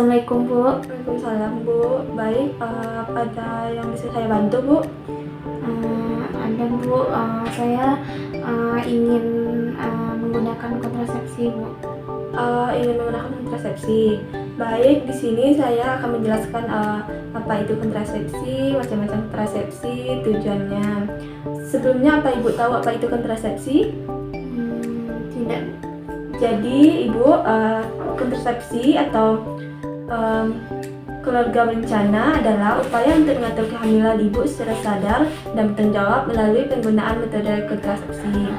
Assalamualaikum Bu. Waalaikumsalam Bu. Baik, ada yang bisa saya bantu Bu? Ada Bu, saya ingin menggunakan kontrasepsi Bu. Ingin menggunakan kontrasepsi. Baik, di sini saya akan menjelaskan apa itu kontrasepsi, macam-macam kontrasepsi, tujuannya. Sebelumnya apa Ibu tahu apa itu kontrasepsi? Tidak. Jadi Ibu, kontrasepsi atau keluarga berencana adalah upaya untuk mengatur kehamilan ibu secara sadar dan bertanggung jawab melalui penggunaan metode kontrasepsi.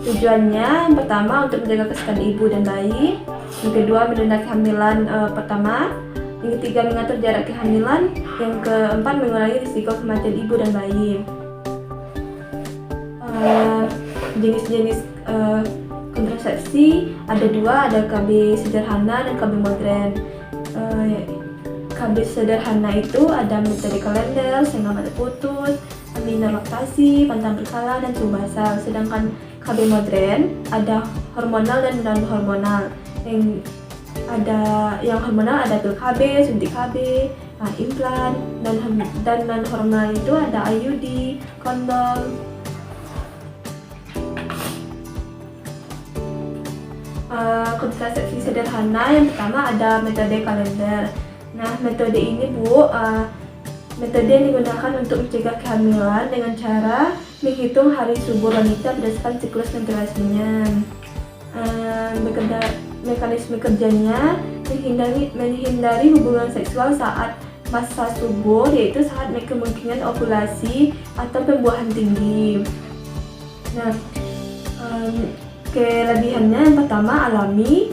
Tujuannya yang pertama untuk menjaga kesehatan ibu dan bayi, yang kedua menunda kehamilan pertama, yang ketiga mengatur jarak kehamilan, yang keempat mengurangi risiko kematian ibu dan bayi. Jenis-jenis kontrasepsi ada dua, ada KB sederhana dan KB modern. KB sederhana itu ada metode kalender, sehingga mata putus, minor laktasi, pantang berkala, dan suhu basal. Sedangkan KB modern ada hormonal dan non hormonal. Yang hormonal ada pil KB, suntik KB, implan, dan non hormonal itu ada IUD, kondom. Kontrasepsi sederhana yang pertama ada metode kalender. Nah, metode ini Bu, metode yang digunakan untuk mencegah kehamilan dengan cara menghitung hari subur wanita berdasarkan siklus menstruasinya. Mekanisme kerjanya menghindari hubungan seksual saat masa subur, yaitu saat kemungkinan ovulasi atau pembuahan tinggi. Nah, kelebihannya yang pertama alami,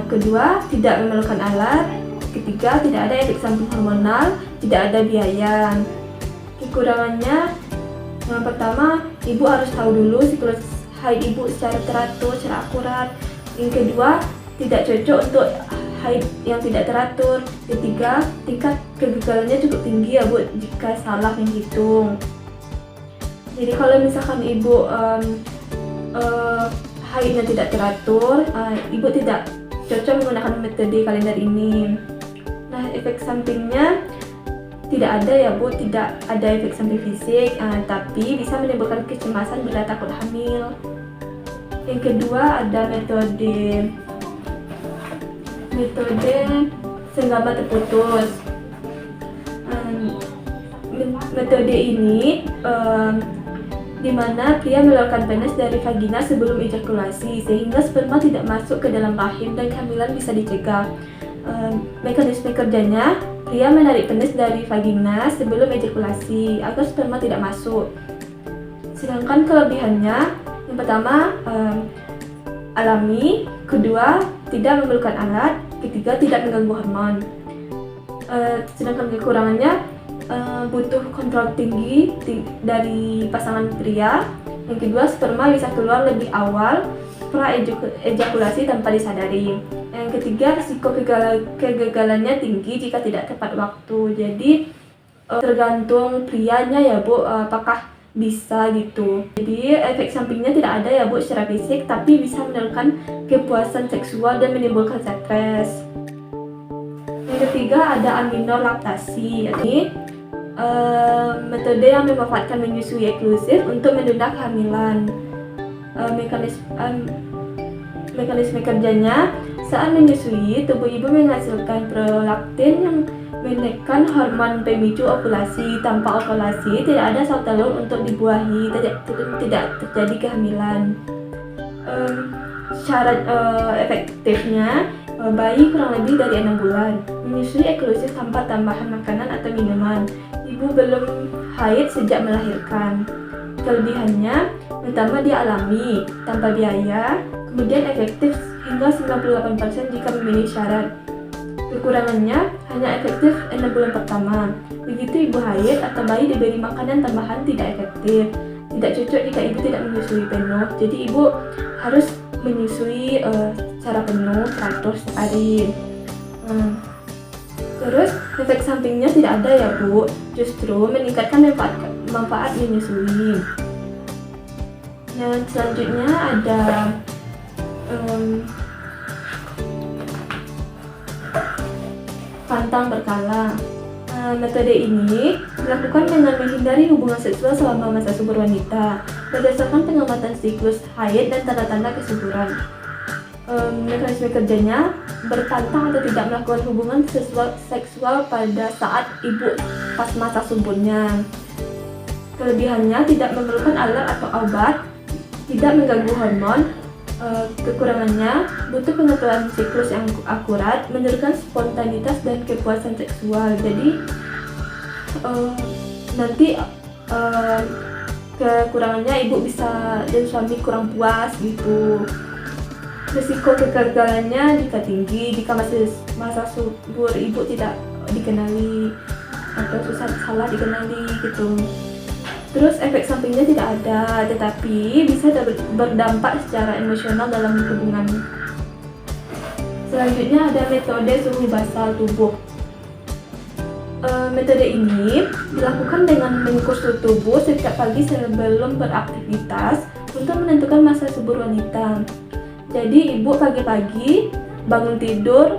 kedua tidak memerlukan alat, ketiga tidak ada efek samping hormonal, tidak ada biaya. Kekurangannya yang pertama, ibu harus tahu dulu siklus haid ibu secara teratur, secara akurat. Yang kedua, tidak cocok untuk haid yang tidak teratur. Ketiga, tingkat kegagalannya cukup tinggi ya Bu jika salah menghitung. Jadi kalau misalkan ibu haidnya tidak teratur, ibu tidak cocok menggunakan metode kalender ini. Nah, efek sampingnya tidak ada ya Bu, tidak ada efek samping fisik, tapi bisa menimbulkan kecemasan bila takut hamil. Yang kedua ada metode senggama terputus. Metode ini di mana pria mengeluarkan penis dari vagina sebelum ejakulasi sehingga sperma tidak masuk ke dalam rahim dan kehamilan bisa dicegah. Mekanisme kerjanya, pria menarik penis dari vagina sebelum ejakulasi agar sperma tidak masuk. Sedangkan kelebihannya, yang pertama alami, kedua tidak memerlukan alat, ketiga tidak mengganggu hormon. Sedangkan kekurangannya, butuh kontrol tinggi dari pasangan pria. Yang kedua, sperma bisa keluar lebih awal pra ejakulasi tanpa disadari. Yang ketiga, risiko kegagalannya tinggi jika tidak tepat waktu. Jadi tergantung prianya ya Bu, apakah bisa gitu. Jadi efek sampingnya tidak ada ya Bu secara fisik, tapi bisa menekan kepuasan seksual dan menimbulkan stres. Yang ketiga ada aminor laktasi. Ini metode yang memanfaatkan menyusui eksklusif untuk menunda kehamilan. Mekanisme kerjanya, saat menyusui, tubuh ibu menghasilkan prolaktin yang menekan hormon pemicu ovulasi. Tanpa ovulasi, tidak ada sel telur untuk dibuahi, tidak terjadi kehamilan. Syarat efektifnya, bayi kurang lebih dari 6 bulan, menyusui eksklusif tanpa tambahan makanan atau minuman. Ibu belum haid sejak melahirkan. Kelebihannya, pertama dia alami, tanpa biaya, kemudian efektif hingga 98% jika memenuhi syarat. Kekurangannya, hanya efektif 6 bulan pertama. Begitu ibu haid atau bayi diberi makanan tambahan tidak efektif. Tidak cocok jika ibu tidak menyusui penuh. Jadi ibu harus menyusui secara penuh, teratur setiap hari. Terus efek sampingnya tidak ada ya Bu, justru meningkatkan manfaat menyusui. Yang selanjutnya ada pantang berkala. Metode ini dilakukan dengan menghindari hubungan seksual selama masa subur wanita berdasarkan pengamatan siklus haid dan tanda-tanda kesuburan. Mekanisme kerjanya bertantang atau tidak melakukan hubungan seksual pada saat ibu pas masa suburnya. Kelebihannya tidak memerlukan alat atau obat, tidak mengganggu hormon. Kekurangannya butuh pengaturan siklus yang akurat, menurunkan spontanitas dan kepuasan seksual. Jadi nanti kekurangannya ibu bisa dan suami kurang puas gitu. Risiko kegagalannya jika tinggi jika masih masa subur ibu tidak dikenali atau salah dikenali gitu. Terus efek sampingnya tidak ada, tetapi bisa berdampak secara emosional dalam hubungan. Selanjutnya ada metode suhu basal tubuh. Metode ini dilakukan dengan mengukur suhu tubuh setiap pagi sebelum beraktivitas untuk menentukan masa subur wanita. Jadi ibu pagi-pagi bangun tidur,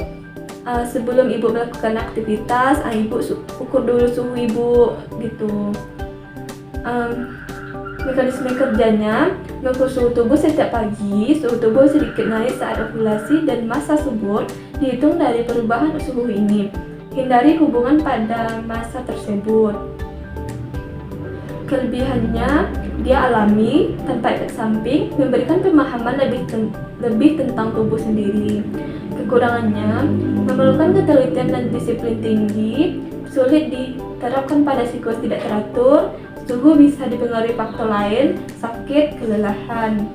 sebelum ibu melakukan aktivitas, ibu ukur dulu suhu ibu gitu. Mekanisme kerjanya mengukur suhu tubuh setiap pagi. Suhu tubuh sedikit naik saat ovulasi dan masa subur dihitung dari perubahan suhu ini. Hindari hubungan pada masa tersebut. Kelebihannya, dia alami, tanpa efek samping, memberikan pemahaman lebih tentang tubuh sendiri. Kekurangannya, memerlukan ketelitian dan disiplin tinggi, sulit diterapkan pada siklus tidak teratur. Suhu bisa dipengaruhi faktor lain, sakit, kelelahan.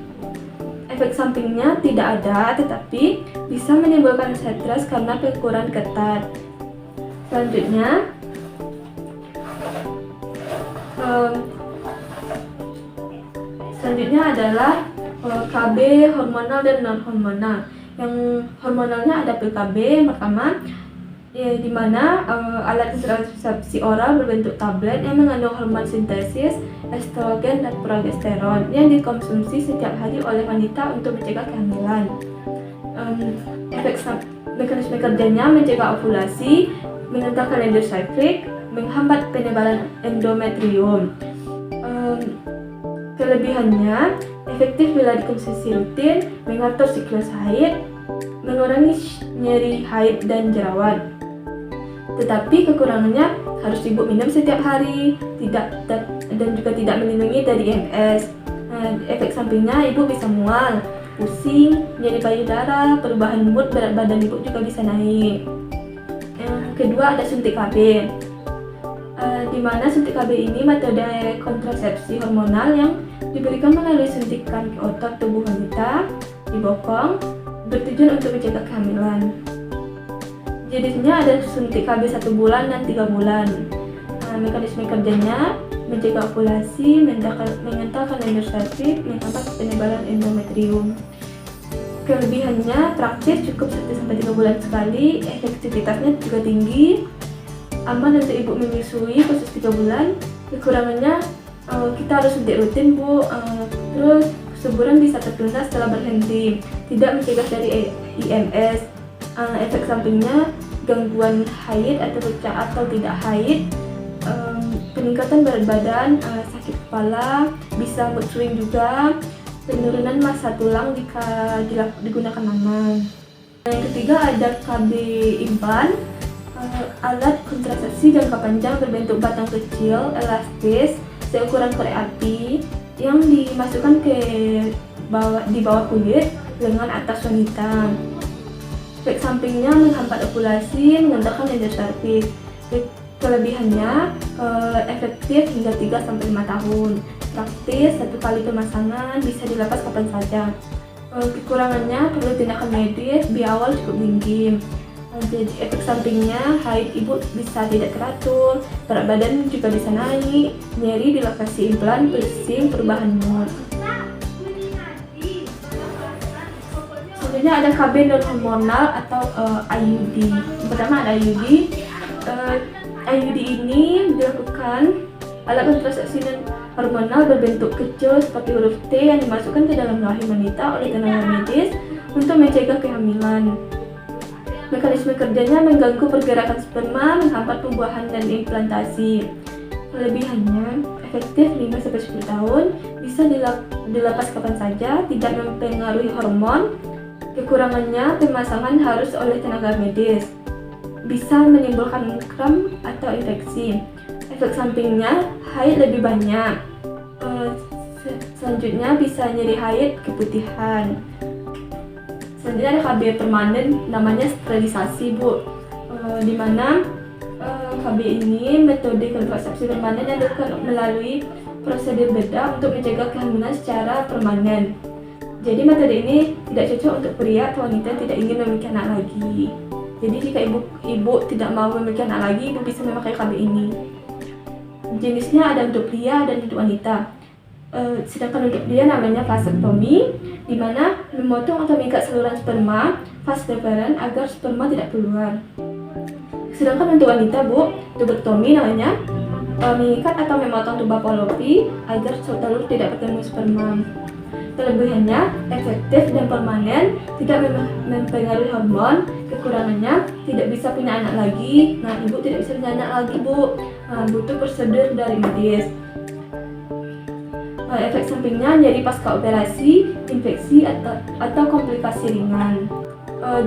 Efek sampingnya tidak ada, tetapi bisa menimbulkan stres karena pengukuran ketat. Selanjutnya adalah KB hormonal dan non hormonal. Yang hormonalnya ada PKB pertama, di mana alat kontrasepsi oral berbentuk tablet yang mengandung hormon sintesis, estrogen dan progesteron yang dikonsumsi setiap hari oleh wanita untuk mencegah kehamilan. Mekanisme kerjanya mencegah ovulasi, mengentalkan endosiklik, menghambat penebalan endometrium. Kelebihannya efektif bila dikonsumsi rutin, mengatur siklus haid, mengurangi nyeri haid dan jerawat. Tetapi kekurangannya harus ibu minum setiap hari, dan juga tidak melindungi dari IMS. Efek sampingnya ibu bisa mual, pusing, nyeri payudara, perubahan mood, berat badan ibu juga bisa naik. Yang kedua ada suntik KB, di mana suntik KB ini metode kontrasepsi hormonal yang diberikan melalui suntikan ke otot tubuh wanita di bokong, bertujuan untuk mencegah kehamilan. Jenisnya ada suntik KB 1 bulan dan 3 bulan. Mekanisme kerjanya mencegah ovulasi, mengentalkan endosiklik, menghambat penebalan endometrium. Kelebihannya praktis, cukup 1-3 bulan sekali, efektivitasnya juga tinggi, aman untuk ibu menyusui khusus 3 bulan. Kekurangannya kita harus suntik rutin bu, terus kesuburan bisa tertunda setelah berhenti, tidak mencegah dari IMS. Efek sampingnya gangguan haid atau tidak haid, peningkatan berat badan, sakit kepala, bisa mood swing juga, penurunan massa tulang jika digunakan lama. Yang ketiga ada KB implan, alat kontrasepsi jangka panjang berbentuk batang kecil, elastis, seukuran korek api yang dimasukkan di bawah kulit lengan atas wanita. Efek sampingnya menghambat ovulasi, mengentalkan endosiklik. Kelebihannya efektif hingga 3-5 tahun. Praktis, 1 kali pemasangan, bisa dilepas kapan saja. Kekurangannya perlu tindakan medis, biaya awal cukup tinggi. Jadi efek sampingnya haid ibu bisa tidak teratur, berat badan juga bisa naik, nyeri di lokasi implan, pusing, perubahan mood. Selanjutnya ada KB non hormonal atau IUD. Pertama ada IUD. IUD ini dilakukan alat kontrasepsi non hormonal berbentuk kecil seperti huruf T yang dimasukkan ke dalam rahim wanita oleh tenaga medis untuk mencegah kehamilan. Mekanisme kerjanya mengganggu pergerakan sperma, menghambat pembuahan dan implantasi. Kelebihannya, efektif 5-10 tahun, bisa dilepas kapan saja, tidak mempengaruhi hormon. Kekurangannya, pemasangan harus oleh tenaga medis. Bisa menimbulkan kram atau infeksi. Efek sampingnya, haid lebih banyak. Selanjutnya bisa nyeri haid, keputihan. Selanjutnya ada KB permanen, namanya sterilisasi, Bu. Di mana KB ini metode kontrasepsi permanen yang dilakukan melalui prosedur bedah untuk mencegah kehamilan secara permanen. Jadi metode ini tidak cocok untuk pria atau wanita yang tidak ingin memiliki anak lagi. Jadi jika ibu tidak mau memiliki anak lagi, ibu bisa memakai KB ini. Jenisnya ada untuk pria dan untuk wanita. Sedangkan untuk pria namanya vasektomi, di mana memotong atau mengikat saluran sperma vas deferens agar sperma tidak keluar. Sedangkan untuk wanita, Bu, tubektomi namanya, mengikat atau memotong tuba Fallopi agar telur tidak bertemu sperma. Kelebihannya, efektif dan permanen, tidak mempengaruhi hormon. Kekurangannya, tidak bisa punya anak lagi. Nah, ibu tidak bisa punya anak lagi, Bu. Butuh prosedur dari medis. Efek sampingnya nyeri pasca operasi, infeksi atau komplikasi ringan.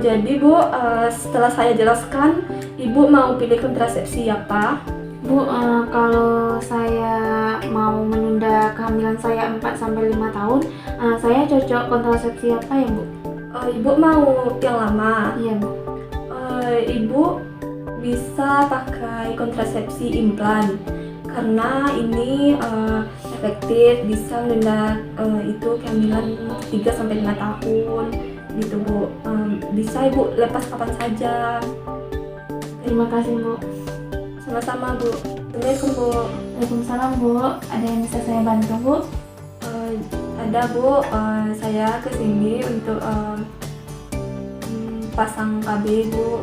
Jadi Bu, setelah saya jelaskan, Ibu mau pilih kontrasepsi apa? Bu, kalau saya mau menunda kehamilan saya 4-5 tahun, saya cocok kontrasepsi apa ya, Bu? Ibu mau yang lama? Iya, Bu. Ibu bisa pakai kontrasepsi implan karena ini efektif, bisa menunda itu kehamilan 3-5 tahun gitu, Bu. Bisa Ibu lepas kapan saja. Terima kasih, Bu. Sama-sama, Bu. Assalamualaikum, Bu. Waalaikumsalam, Bu. Ada yang bisa saya bantu, Bu? Ada, Bu. Saya kesini untuk pasang KB, Bu.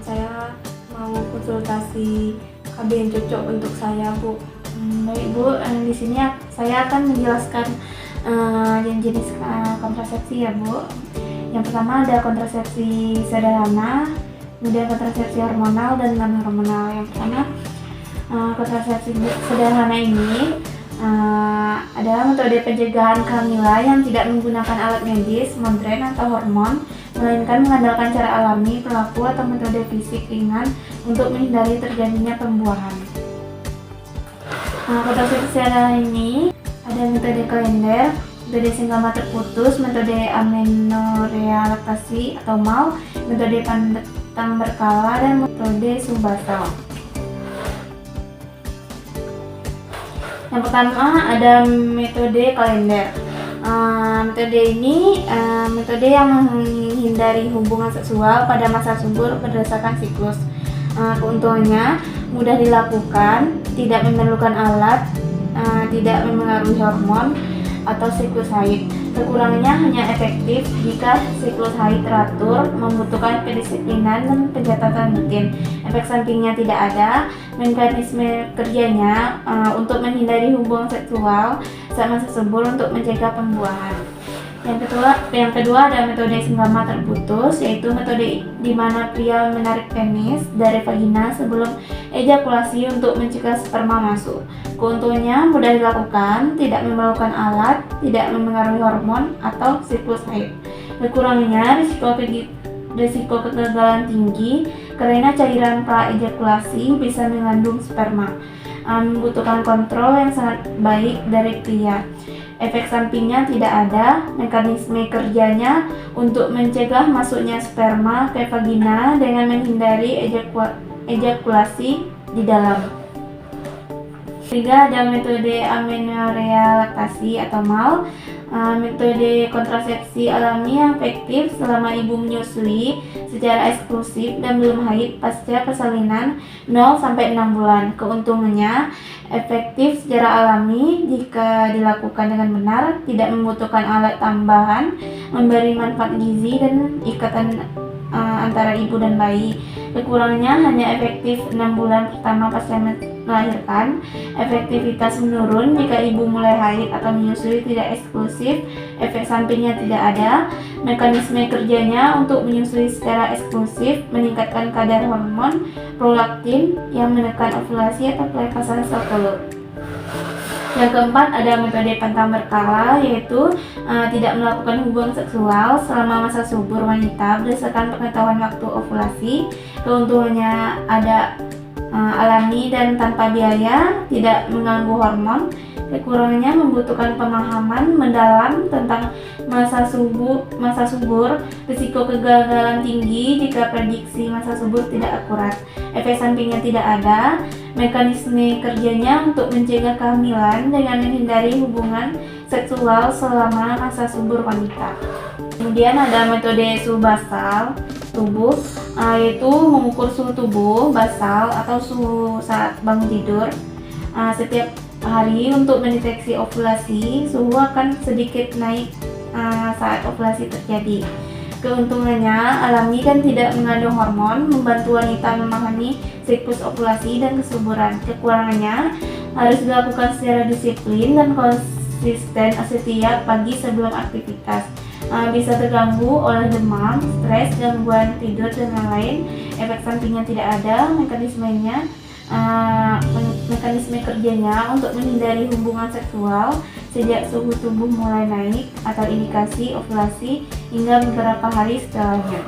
Saya mau konsultasi KB yang cocok untuk saya, Bu. Baik, Bu. Di sini saya akan menjelaskan jenis kontrasepsi ya, Bu. Yang pertama ada kontrasepsi sederhana, kemudian kontrasepsi hormonal dan non hormonal. Yang pertama, kontrasepsi sederhana ini adalah metode pencegahan kehamilan yang tidak menggunakan alat medis, modern atau hormon, melainkan mengandalkan cara alami, perilaku atau metode fisik ringan untuk menghindari terjadinya pembuahan. Kontrasepsi sederhana ini ada metode kalender, metode senggama terputus, metode amenorrea laktasi atau MAL, metode pandang berkala, dan metode subbasal. Yang pertama ada metode kalender. Metode ini metode yang menghindari hubungan seksual pada masa subur berdasarkan siklus. Keuntungannya mudah dilakukan, tidak memerlukan alat, tidak memengaruhi hormon atau siklus haid. Kekurangannya hanya efektif jika siklus haid teratur, membutuhkan kedisiplinan dan pencatatan rutin. Efek sampingnya tidak ada. Mekanisme kerjanya untuk menghindari hubungan seksual saat masa subur untuk mencegah pembuahan. Yang kedua ada metode senggama terputus, yaitu metode di mana pria menarik penis dari vagina sebelum ejakulasi untuk mencegah sperma masuk. Keuntungannya mudah dilakukan, tidak memerlukan alat, tidak memengaruhi hormon atau siklus haid. Kekurangannya risiko kegagalan tinggi karena cairan pra-ejakulasi bisa mengandung sperma. Membutuhkan kontrol yang sangat baik dari pria. Efek sampingnya tidak ada. Mekanisme kerjanya untuk mencegah masuknya sperma ke vagina dengan menghindari ejakulasi di dalam. Ketiga ada metode amenorrea laktasi atau MAL. Metode kontrasepsi alami yang efektif selama ibu menyusui secara eksklusif dan belum haid pasca persalinan 0-6 bulan. Keuntungannya efektif secara alami jika dilakukan dengan benar, tidak membutuhkan alat tambahan, memberi manfaat gizi dan ikatan antara ibu dan bayi. Kekurangannya hanya efektif 6 bulan pertama pasca melahirkan. Efektivitas menurun jika ibu mulai haid atau menyusui, tidak eksklusif. Efek sampingnya tidak ada. Mekanisme kerjanya untuk menyusui secara eksklusif, meningkatkan kadar hormon prolaktin yang menekan ovulasi atau pelepasan sel telur. Yang keempat, ada metode pantang berkala, yaitu tidak melakukan hubungan seksual selama masa subur wanita berdasarkan pengetahuan waktu ovulasi. Keuntungannya ada alami dan tanpa biaya, tidak mengganggu hormon. Kekurangannya membutuhkan pemahaman mendalam tentang masa subur, risiko kegagalan tinggi jika prediksi masa subur tidak akurat. Efek sampingnya tidak ada. Mekanisme kerjanya untuk mencegah kehamilan dengan menghindari hubungan seksual selama masa subur wanita. Kemudian ada metode suhu basal tubuh, yaitu mengukur suhu tubuh basal atau suhu saat bangun tidur. Setiap hari untuk mendeteksi ovulasi, suhu akan sedikit naik saat ovulasi terjadi. Keuntungannya alami dan tidak mengandung hormon, membantu wanita memahami siklus ovulasi dan kesuburan. Kekurangannya harus dilakukan secara disiplin dan konsisten setiap pagi sebelum aktivitas. Bisa terganggu oleh demam, stres, gangguan tidur, dan lain-lain. Efek sampingnya tidak ada. Mekanisme kerjanya untuk menghindari hubungan seksual sejak suhu tubuh mulai naik atau indikasi ovulasi hingga beberapa hari setelahnya.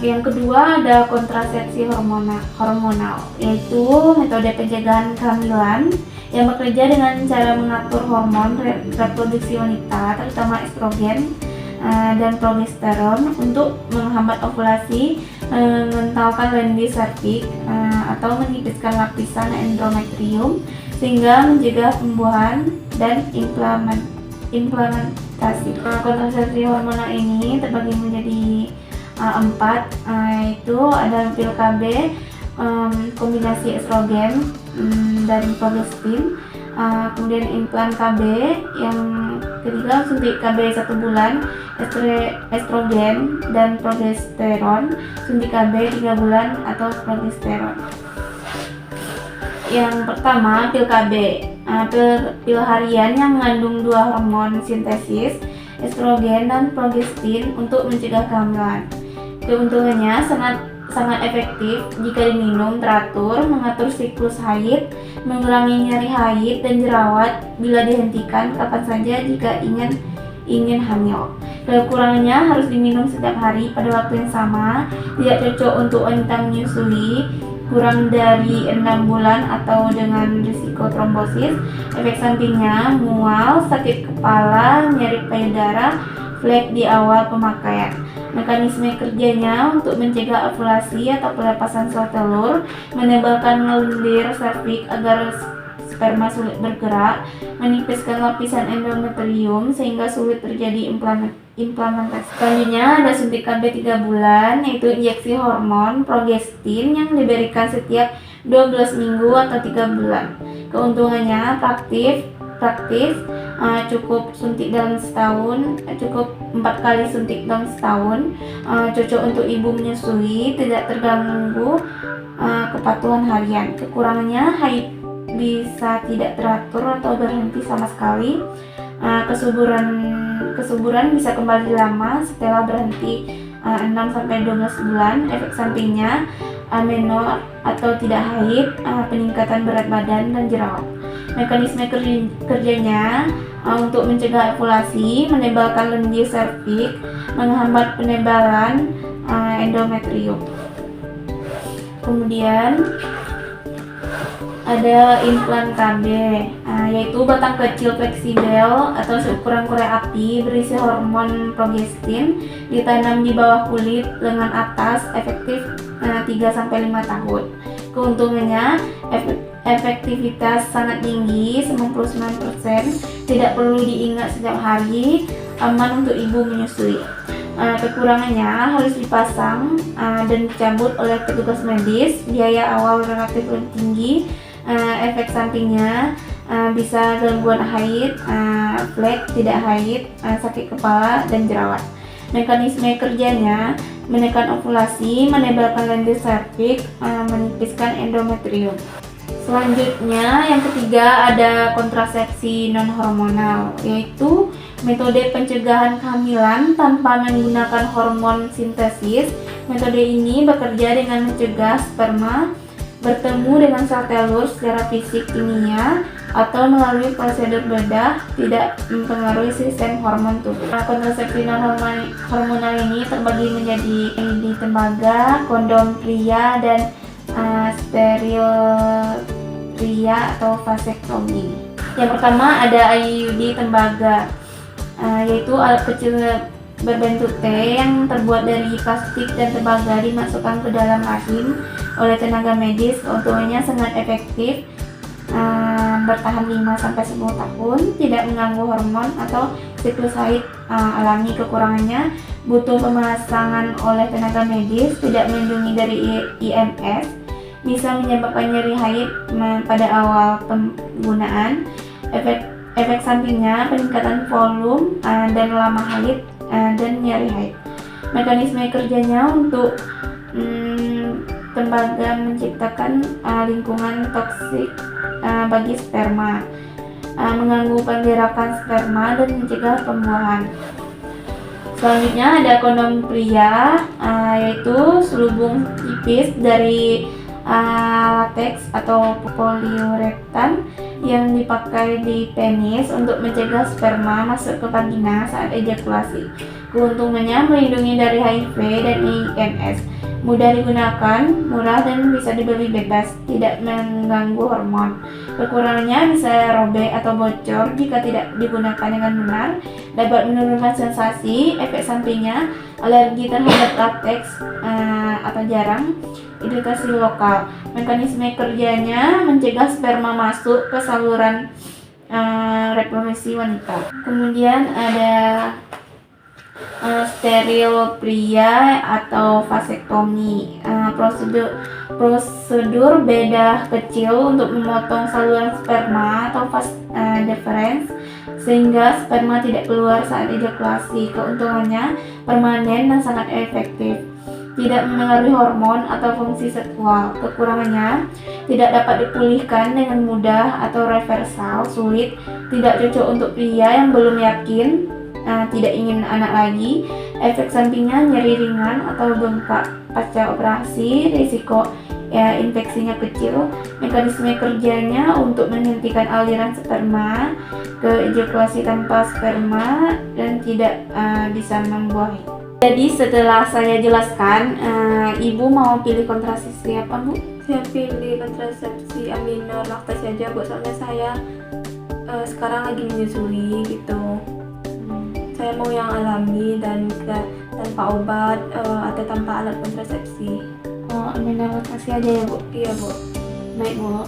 Yang kedua, ada kontrasepsi hormonal, yaitu metode pencegahan kehamilan yang bekerja dengan cara mengatur hormon reproduksi wanita, terutama estrogen dan progesteron, untuk menghambat ovulasi, mengentalkan lendi serviks atau menipiskan lapisan endometrium sehingga mencegah pembuahan dan implementasi. Kontrasepsi hormonal ini terbagi menjadi 4, yaitu ada pil KB, kombinasi estrogen dan progestin, kemudian implan KB, yang ketiga suntik KB 1 bulan, estrogen dan progesteron, suntik KB 3 bulan atau progesteron. Yang pertama, pil KB, pil harian yang mengandung 2 hormon sintesis, estrogen dan progestin, untuk mencegah kehamilan. Keuntungannya sangat efektif jika diminum teratur, mengatur siklus haid, mengurangi nyeri haid dan jerawat bila dihentikan kapan saja jika ingin hamil. Kekurangannya harus diminum setiap hari pada waktu yang sama, tidak cocok untuk wanita menyusui kurang dari 6 bulan atau dengan risiko trombosis. Efek sampingnya mual, sakit kepala, nyeri payudara, flek di awal pemakaian. Mekanisme kerjanya untuk mencegah ovulasi atau pelepasan sel telur, menebalkan lendir serviks agar sperma sulit bergerak, menipiskan lapisan endometrium sehingga sulit terjadi implementasi. Selanjutnya ada suntik KB 3 bulan, yaitu injeksi hormon progestin yang diberikan setiap 12 minggu atau 3 bulan. Keuntungannya praktis, cukup suntik dalam setahun, cukup 4 kali suntik dalam setahun, cocok untuk ibu menyusui, tidak terganggu kepatuhan harian. Kekurangannya haid bisa tidak teratur atau berhenti sama sekali. Kesuburan bisa kembali lama setelah berhenti 6-12 bulan. Efek sampingnya amenor atau tidak haid, peningkatan berat badan dan jerawat. Mekanisme kerjanya untuk mencegah ovulasi, menebalkan lendi serviks, menghambat penebalan endometrium. Kemudian ada implan KB, yaitu batang kecil fleksibel atau seukuran korek api berisi hormon progestin, ditanam di bawah kulit lengan atas, efektif 3-5 tahun. Keuntungannya efektivitas sangat tinggi, 99%, tidak perlu diingat setiap hari, aman untuk ibu menyusui. Kekurangannya harus dipasang dan dicabut oleh petugas medis, biaya awal relatif lebih tinggi. Efek sampingnya bisa gangguan haid, flek, tidak haid, sakit kepala dan jerawat. Mekanisme kerjanya menekan ovulasi, menebalkan lendir serviks, menipiskan endometrium. Selanjutnya yang ketiga ada kontrasepsi non hormonal, yaitu metode pencegahan kehamilan tanpa menggunakan hormon sintesis. Metode ini bekerja dengan mencegah sperma bertemu dengan sel telur secara fisik kimia atau melalui prosedur bedah, tidak mempengaruhi sistem hormon tubuh. Kontrasepsi non hormonal ini terbagi menjadi IUD tembaga, kondom pria, dan steril pria atau vasektomi. Yang pertama ada IUD tembaga, yaitu alat kecil berbentuk T yang terbuat dari plastik dan tembaga dimasukkan ke dalam rahim oleh tenaga medis. Keuntungannya sangat efektif, bertahan 5-10 tahun, tidak mengganggu hormon atau siklus haid alami. Kekurangannya butuh pemasangan oleh tenaga medis, tidak melindungi dari IMS, bisa menyebabkan nyeri haid pada awal penggunaan. Efek sampingnya peningkatan volume dan lama haid dan nyeri haid. Mekanisme kerjanya untuk tembaga menciptakan lingkungan toksik bagi sperma, mengganggu pergerakan sperma dan mencegah pembuahan. Selanjutnya ada kondom pria, yaitu selubung tipis dari lateks atau poliuretan yang dipakai di penis untuk mencegah sperma masuk ke vagina saat ejakulasi. Keuntungannya melindungi dari HIV dan IMS, mudah digunakan, murah, dan bisa dibeli bebas, tidak mengganggu hormon. Kekurangannya bisa robek atau bocor jika tidak digunakan dengan benar, dapat menurunkan sensasi. Efek sampingnya alergi terhadap lateks atau jarang, iritasi lokal. Mekanisme kerjanya mencegah sperma masuk ke saluran reproduksi wanita. Kemudian ada steril pria atau vasektomi, prosedur bedah kecil untuk memotong saluran sperma atau vas deferens sehingga sperma tidak keluar saat ejakulasi. Keuntungannya permanen dan sangat efektif, tidak mempengaruhi hormon atau fungsi seksual. Kekurangannya tidak dapat dipulihkan dengan mudah atau reversal sulit, tidak cocok untuk pria yang belum yakin, tidak ingin anak lagi. Efek sampingnya nyeri ringan atau bengkak pasca operasi, risiko infeksinya kecil. Mekanisme kerjanya untuk menghentikan aliran sperma ke ejakulasi tanpa sperma dan tidak bisa membuahi. Jadi setelah saya jelaskan, ibu mau pilih kontrasepsi apa, Bu? Saya pilih kontrasepsi amino laktasi aja, Bu, soalnya saya sekarang lagi menyusui gitu. Saya mau yang alami dan tanpa obat atau tanpa alat kontrasepsi. Oh, amino laktasi aja ya, Bu? Iya, Bu. Baik, Bu.